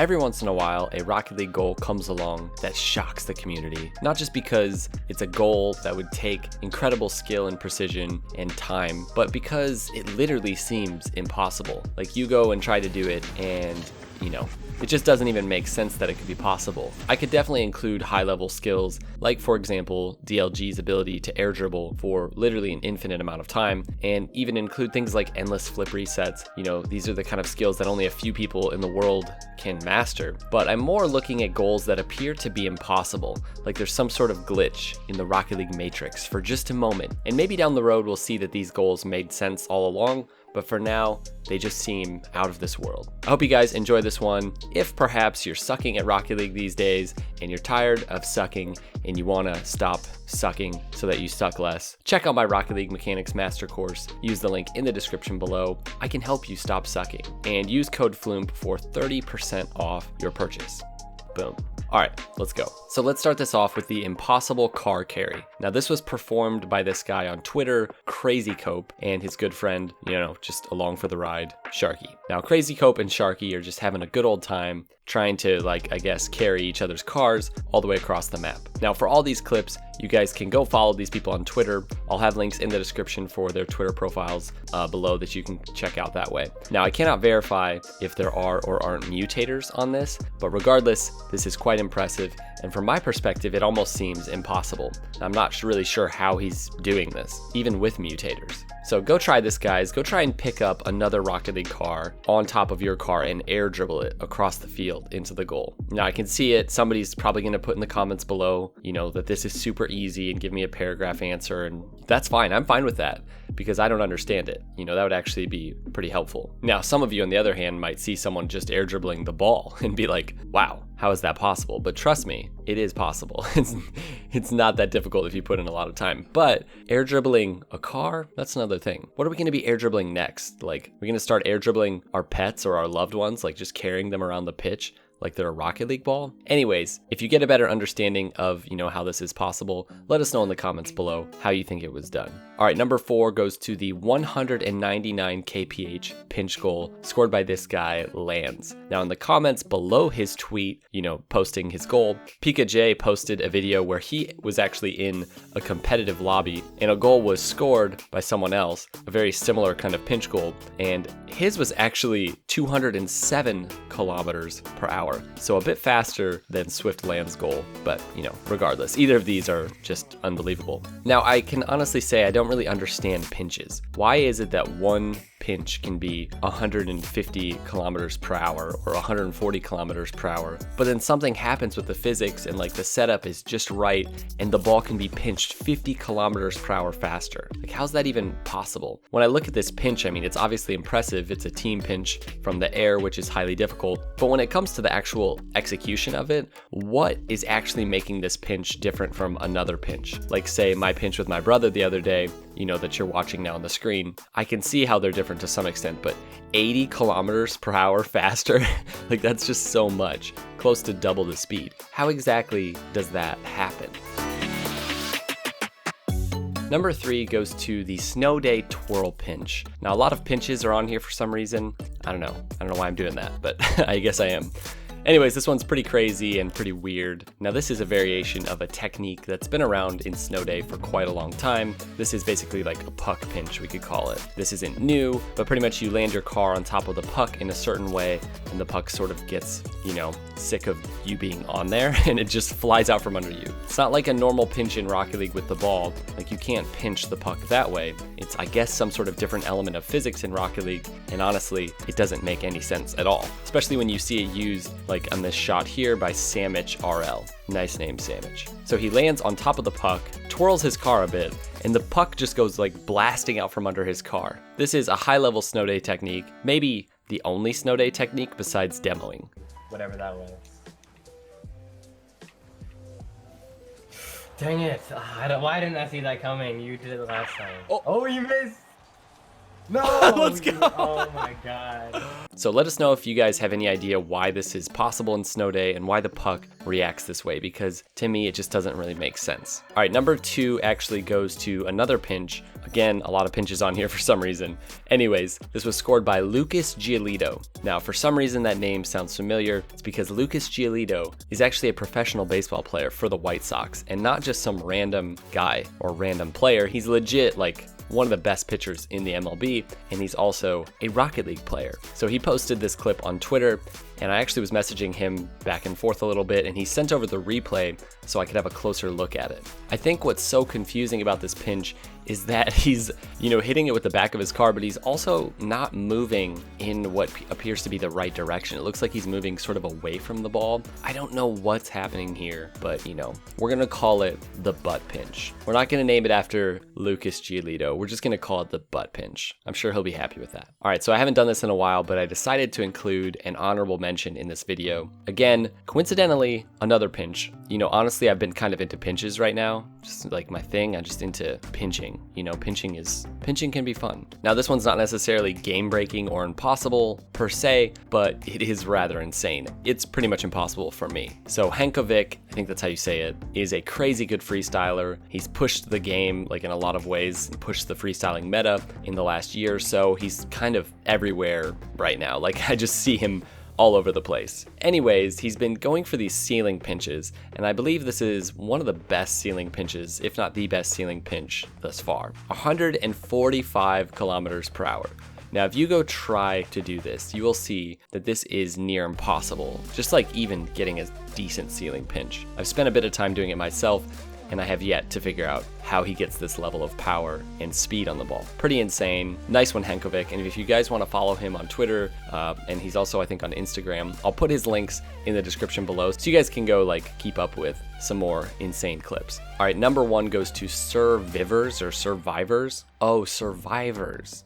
every once in a while, a Rocket League goal comes along that shocks the community. Not just because it's a goal that would take incredible skill and precision and time, but because it literally seems impossible. Like, you go and try to do it and, you know, it just doesn't even make sense that it could be possible. I could definitely include high-level skills, like for example, DLG's ability to air dribble for literally an infinite amount of time, and even include things like endless flip resets. You know, these are the kind of skills that only a few people in the world can master. But I'm more looking at goals that appear to be impossible, like there's some sort of glitch in the Rocket League matrix for just a moment. And maybe down the road we'll see that these goals made sense all along, but for now, they just seem out of this world. I hope you guys enjoy this one. If perhaps you're sucking at Rocket League these days and you're tired of sucking and you wanna stop sucking so that you suck less, check out my Rocket League Mechanics Master Course. Use the link in the description below. I can help you stop sucking. And use code FLuuMP for 30% off your purchase. Boom. All right, let's go. So let's start this off with the impossible car carry. Now this was performed by this guy on Twitter, Crazy Cope, and his good friend, you know, just along for the ride, Sharky. Now Crazy Cope and Sharky are just having a good old time trying to, like, I guess, carry each other's cars all the way across the map. Now for all these clips, you guys can go follow these people on Twitter. I'll have links in the description for their Twitter profiles below that you can check out that way. Now I cannot verify if there are or aren't mutators on this, but regardless, this is quite impressive. And from my perspective, it almost seems impossible. I'm not really sure how he's doing this, even with mutators. So go try this, guys. Go try and pick up another Rocket League car on top of your car and air dribble it across the field into the goal. Now I can see it. Somebody's probably going to put in the comments below, you know, that this is super easy and give me a paragraph answer, and that's fine. I'm fine with that because I don't understand it. You know, that would actually be pretty helpful. Now, some of you on the other hand might see someone just air dribbling the ball and be like, wow, how is that possible? But trust me, it is possible. It's not that difficult if you put in a lot of time. But air dribbling a car, that's another thing. What are we going to be air dribbling next? Like, we're going to start air dribbling our pets or our loved ones, like just carrying them around the pitch like they're a Rocket League ball? Anyways, if you get a better understanding of, you know, how this is possible, let us know in the comments below how you think it was done. All right, number 4 goes to the 199 kph pinch goal scored by this guy, Lands. Now in the comments below his tweet, you know, posting his goal, Pika J posted a video where he was actually in a competitive lobby and a goal was scored by someone else, a very similar kind of pinch goal, and his was actually 207 kilometers per hour. So a bit faster than Swift Land's goal, but you know, regardless, either of these are just unbelievable. Now I can honestly say I don't really understand pinches. Why is it that one pinch can be 150 kilometers per hour or 140 kilometers per hour, but then something happens with the physics and like the setup is just right and the ball can be pinched 50 kilometers per hour faster? Like, how's that even possible? When I look at this pinch, I mean, it's obviously impressive. It's a team pinch from the air, which is highly difficult. But when it comes to the actual execution of it, what is actually making this pinch different from another pinch? Like, say my pinch with my brother the other day, you know, that you're watching now on the screen, I can see how they're different to some extent, but 80 kilometers per hour faster, like that's just so much, close to double the speed. How exactly does that happen? Number 3 goes to the Snowday Twirl pinch. Now a lot of pinches are on here for some reason. I don't know why I'm doing that, but I guess I am. Anyways, this one's pretty crazy and pretty weird. Now this is a variation of a technique that's been around in Snowday for quite a long time. This is basically like a puck pinch, we could call it. This isn't new, but pretty much you land your car on top of the puck in a certain way and the puck sort of gets, you know, sick of you being on there and it just flies out from under you. It's not like a normal pinch in Rocket League with the ball. Like, you can't pinch the puck that way. It's, I guess, some sort of different element of physics in Rocket League, and honestly, it doesn't make any sense at all, especially when you see it used like on this shot here by Samich RL. Nice name, Samich. So he lands on top of the puck, twirls his car a bit, and the puck just goes like blasting out from under his car. This is a high-level Snowday technique, maybe the only Snowday technique besides demoing. Whatever that was. Dang it. Why didn't I see that coming? You did it last time. Oh, you missed. No! Let's go. Oh my god. So let us know if you guys have any idea why this is possible in Snowday and why the puck reacts this way, because to me it just doesn't really make sense. All right, number 2 actually goes to another pinch. Again, a lot of pinches on here for some reason. Anyways, this was scored by Lucas Giolito. Now, for some reason that name sounds familiar. It's because Lucas Giolito is actually a professional baseball player for the White Sox, and not just some random guy or random player. He's legit like one of the best pitchers in the MLB, and he's also a Rocket League player. So he posted this clip on Twitter, and I actually was messaging him back and forth a little bit, and he sent over the replay so I could have a closer look at it. I think what's so confusing about this pinch is that he's, hitting it with the back of his car, but he's also not moving in what appears to be the right direction. It looks like he's moving sort of away from the ball. I don't know what's happening here, but we're gonna call it the butt pinch. We're not gonna name it after Lucas Giolito. We're just gonna call it the butt pinch. I'm sure he'll be happy with that. All right, so I haven't done this in a while, but I decided to include an honorable mention in this video. Again, coincidentally, another pinch. Honestly, I've been kind of into pinches right now. Just like my thing, I'm just into pinching. Pinching can be fun. Now, this one's not necessarily game-breaking or impossible per se, but it is rather insane. It's pretty much impossible for me. So Hankovic, I think that's how you say it, is a crazy good freestyler. He's pushed the game like in a lot of ways, pushed the freestyling meta in the last year or so. He's kind of everywhere right now. Like, I just see him all over the place. Anyways, he's been going for these ceiling pinches, and I believe this is one of the best ceiling pinches, if not the best ceiling pinch thus far. 145 kilometers per hour. Now, if you go try to do this, you will see that this is near impossible, just like even getting a decent ceiling pinch. I've spent a bit of time doing it myself, and I have yet to figure out how he gets this level of power and speed on the ball. Pretty insane. Nice one, Hankovic. And if you guys want to follow him on Twitter, and he's also, I think, on Instagram, I'll put his links in the description below so you guys can go keep up with some more insane clips. All right, number 1 goes to Survivors or Survivors. Oh, Survivors.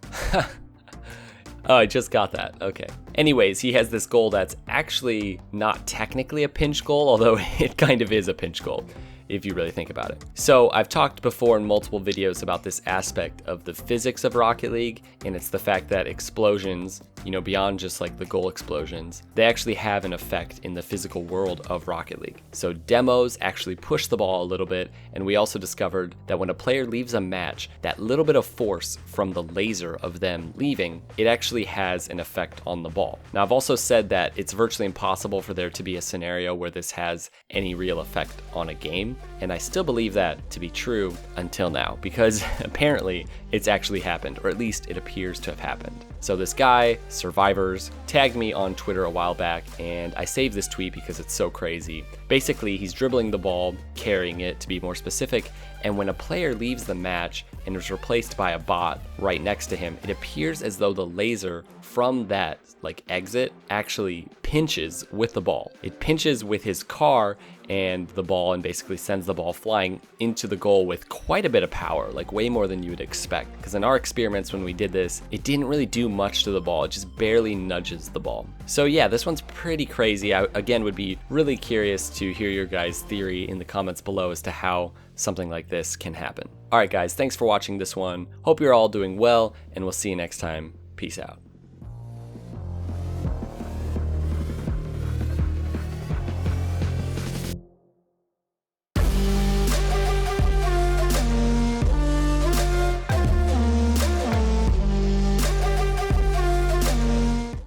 Oh, I just got that. Okay. Anyways, he has this goal that's actually not technically a pinch goal, although it kind of is a pinch goal, if you really think about it. So I've talked before in multiple videos about this aspect of the physics of Rocket League, and it's the fact that explosions, beyond just like the goal explosions, they actually have an effect in the physical world of Rocket League. So demos actually push the ball a little bit, and we also discovered that when a player leaves a match, that little bit of force from the laser of them leaving, it actually has an effect on the ball. Now, I've also said that it's virtually impossible for there to be a scenario where this has any real effect on a game, and I still believe that to be true until now, because apparently it's actually happened, or at least it appears to have happened. So this guy, Survivors, tagged me on Twitter a while back, and I saved this tweet because it's so crazy. Basically, he's dribbling the ball, carrying it to be more specific, and when a player leaves the match and is replaced by a bot right next to him, it appears as though the laser from that exit actually pinches with the ball. It pinches with his car and the ball, and basically sends the ball flying into the goal with quite a bit of power, way more than you would expect. Because in our experiments when we did this, it didn't really do much to the ball. It just barely nudges the ball. So yeah, this one's pretty crazy. I, again, would be really curious to hear your guys' theory in the comments below as to how something like this can happen. All right, guys, thanks for watching this one. Hope you're all doing well, and we'll see you next time. Peace out.